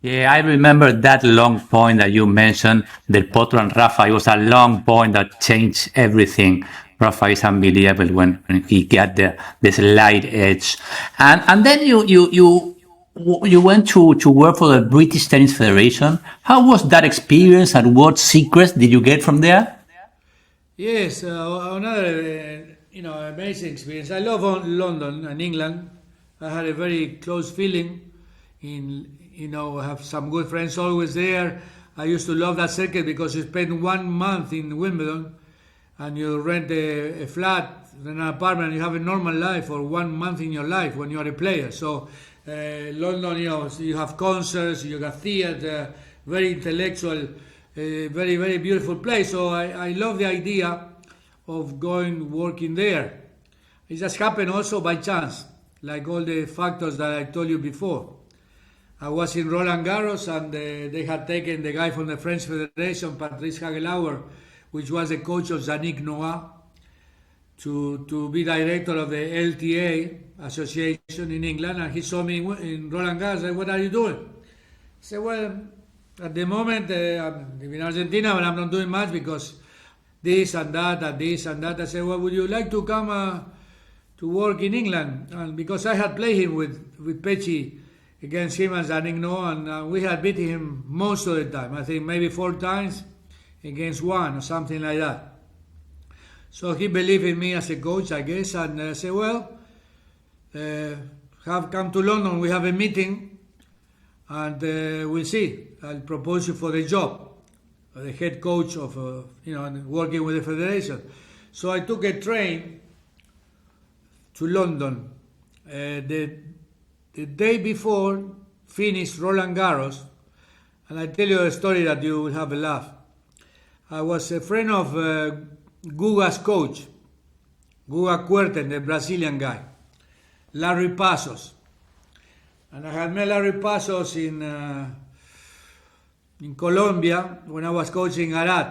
Yeah, I remember that long point that you mentioned, Del Potro and Rafa. It was a long point that changed everything. Rafa is unbelievable when he got the slight edge, and then you went to work for the British Tennis Federation. How was that experience, and what secrets did you get from there? Yes, another amazing experience. I love London and England. I had a very close feeling. I have some good friends always there. I used to love that circuit because you spend 1 month in Wimbledon and you rent a flat, rent an apartment, and you have a normal life for 1 month in your life when you are a player. So London, you have concerts, you got theater, very intellectual, very very beautiful place. So I love the idea of going working there. It just happened also by chance, like all the factors that I told you before. I was in Roland Garros and they had taken the guy from the French Federation, Patrice Hagelauer, which was the coach of Yannick Noah, to be director of the LTA Association in England. And he saw me in Roland Garros. I said, "What are you doing?" I said, "Well, at the moment I'm in Argentina, but I'm not doing much because this and that and this and that." I said, "Well, would you like to come to work in England?" And because I had played him with Pecci against him and Yannick Noah, and we had beaten him most of the time. I think maybe 4 times against one or something like that. So he believed in me as a coach, I guess, and said, "Well, have come to London. We have a meeting, and we'll see. I'll propose you for the job, the head coach of working with the federation." So I took a train to London. The day before finished Roland Garros, and I tell you a story that you will have a laugh. I was a friend of Guga's coach, Guga Kuerten, the Brazilian guy, Larry Pasos. And I had met Larry Pasos in Colombia when I was coaching Arad.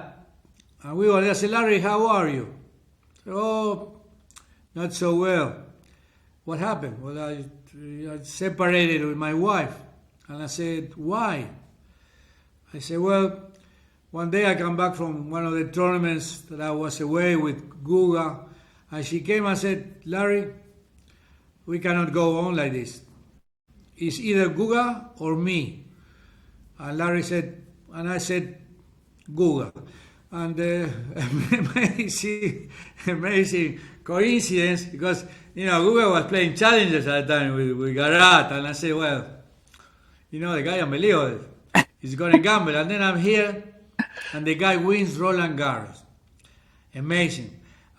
And we were there. I said, "Larry, how are you?" I said, "Oh, not so well." "What happened?" "Well, I separated with my wife." And I said, "Why?" I said, "Well, one day I come back from one of the tournaments that I was away with Guga, and she came and said, 'Larry, we cannot go on like this. It's either Guga or me.'" And I said, "Guga." And amazing coincidence, because Guga was playing challenges at the time with Garat, and I said, "Well, the guy unbelievable. He's gonna gamble." And then I'm here, and the guy wins Roland Garros. Amazing.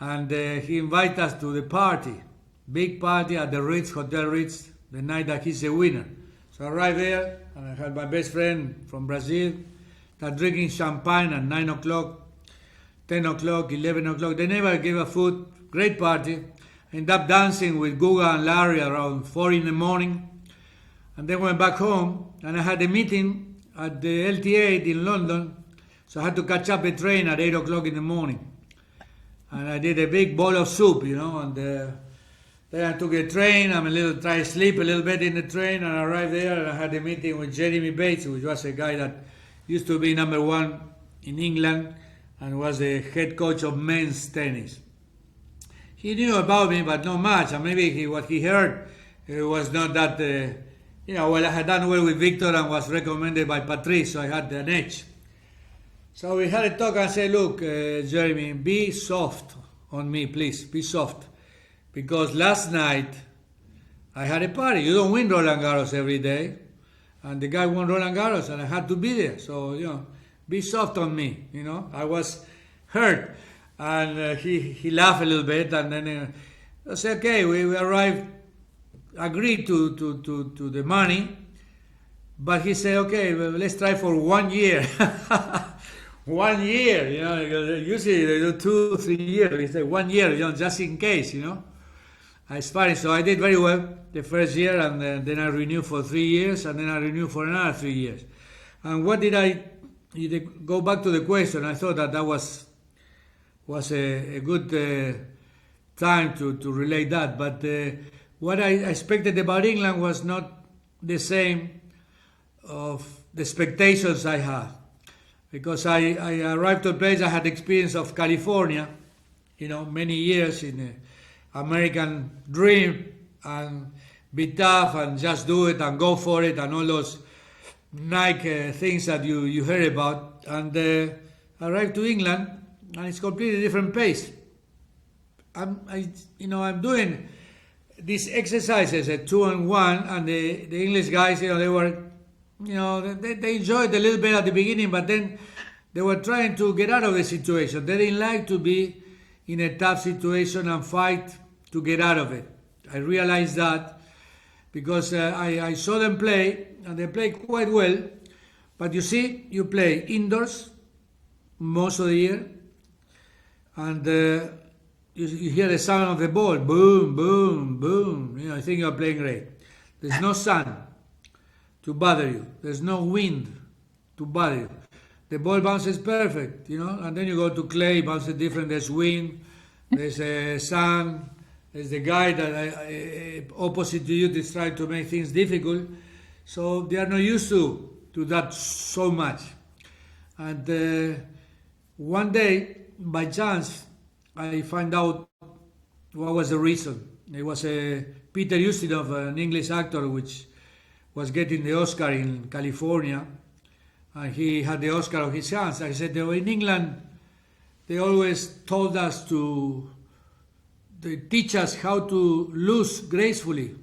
And he invited us to the party, big party at the Ritz, Hotel Ritz, the night that he's a winner. So I arrived there, and I had my best friend from Brazil, that drinking champagne at 9 o'clock, 10 o'clock, 11 o'clock. They never gave a food. Great party. Ended up dancing with Guga and Larry around 4 in the morning. And then went back home, and I had a meeting at the LTA in London. So I had to catch up a train at 8 o'clock in the morning. And I did a big bowl of soup, and then I took a train. Try to sleep a little bit in the train, and I arrived there, and I had a meeting with Jeremy Bates, which was a guy that used to be number one in England and was the head coach of men's tennis. He knew about me, but not much, and maybe what he heard was not that, I had done well with Victor and was recommended by Patrice, so I had an edge. So we had a talk, and I said, "Look, Jeremy, be soft on me, please, be soft. Because last night I had a party. You don't win Roland Garros every day. And the guy won Roland Garros, and I had to be there. So, be soft on me, I was hurt." And he laughed a little bit, and then I said, "Okay, we agreed to the money." But he said, "Okay, well, let's try for 1 year." 1 year, because usually they do 2, 3 years. He said 1 year, just in case, It's funny. So I did very well the first year, and then I renewed for 3 years, and then I renewed for another 3 years. And what did I go back to the question? I thought that was a good time to relate that. But what I expected about England was not the same the expectations I had. Because I arrived to a place, I had experience of California, many years in the American dream, and be tough and just do it and go for it and all those Nike things that you heard about. And I arrived to England, and it's completely different pace. I'm doing these exercises at 2 and 1, and the English guys, they were, they enjoyed a little bit at the beginning, but then they were trying to get out of the situation. They didn't like to be in a tough situation and fight to get out of it. I realized that because I saw them play, and they play quite well. But you see, you play indoors most of the year, and you hear the sound of the ball, boom, boom, boom. I think you're playing great. There's no sun to bother you. There's no wind to bother you. The ball bounces perfect, and then you go to clay, bounces different. There's wind, there's sun, there's the guy that opposite to you is trying to make things difficult. So they are not used to that so much. And one day, by chance, I find out what was the reason. It was Peter Ustinov, an English actor, which was getting the Oscar in California, and he had the Oscar on his hands. I said, in England, they always told us they teach us how to lose gracefully.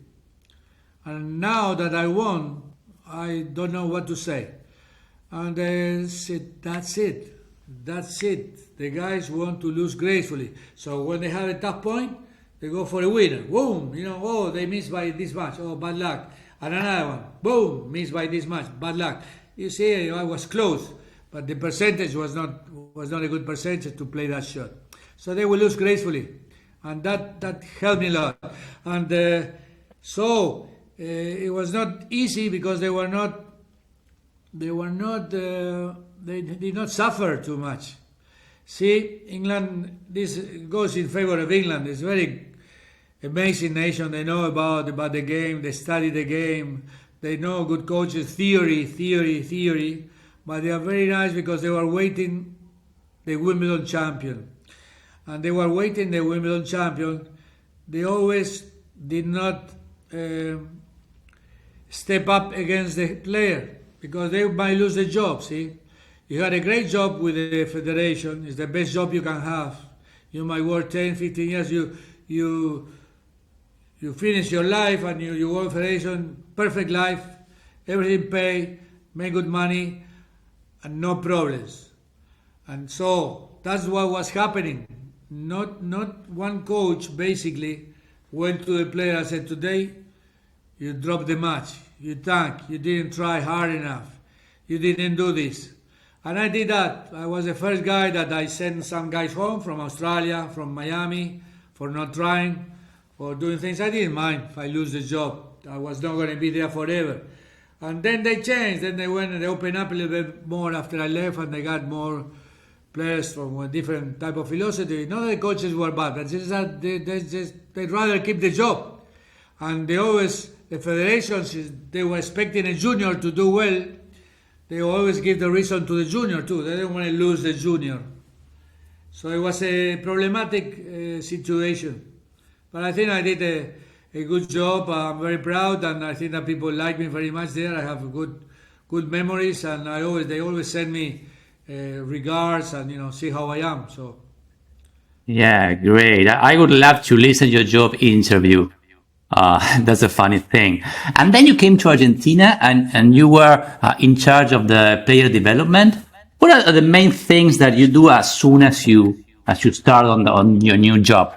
And now that I won, I don't know what to say. And they said, that's it. That's it. The guys want to lose gracefully. So when they have a tough point, they go for a winner. Boom! They missed by this much. Oh, bad luck. And another one. Boom! Missed by this much. Bad luck. You see, I was close, but the percentage was not a good percentage to play that shot. So they will lose gracefully, and that helped me a lot. And so it was not easy because they did not suffer too much. See, England, this goes in favor of England. It's a very amazing nation. They know about the game. They study the game. They know good coaches, theory. But they are very nice because they were waiting the Wimbledon champion. And they were waiting the Wimbledon champion. They always did not step up against the player because they might lose the job, see? You had a great job with the federation. It's the best job you can have. You might work 10, 15 years. You finish your life and you work federation, perfect life, everything paid, make good money, and no problems. And so that's what was happening. Not one coach basically went to the player and said, today you dropped the match, you tank, you didn't try hard enough, you didn't do this. And I did that. I was the first guy that I sent some guys home from Australia, from Miami, for not trying, for doing things. I didn't mind if I lose the job. I was not going to be there forever. And then they changed. Then they went and they opened up a little bit more after I left, and they got more players from a different type of philosophy. Not that the coaches were bad, but just that they'd rather keep the job. And the federations, they were expecting a junior to do well. They always give the reason to the junior too. They don't want to lose the junior. So it was a problematic situation. But I think I did a good job. I'm very proud, and I think that people like me very much there. I have good memories, and they always send me regards and see how I am. So Yeah, great. I would love to listen to your job interview. That's a funny thing. And then you came to Argentina and you were in charge of the player development. What are the main things that you do as soon as you start on your new job?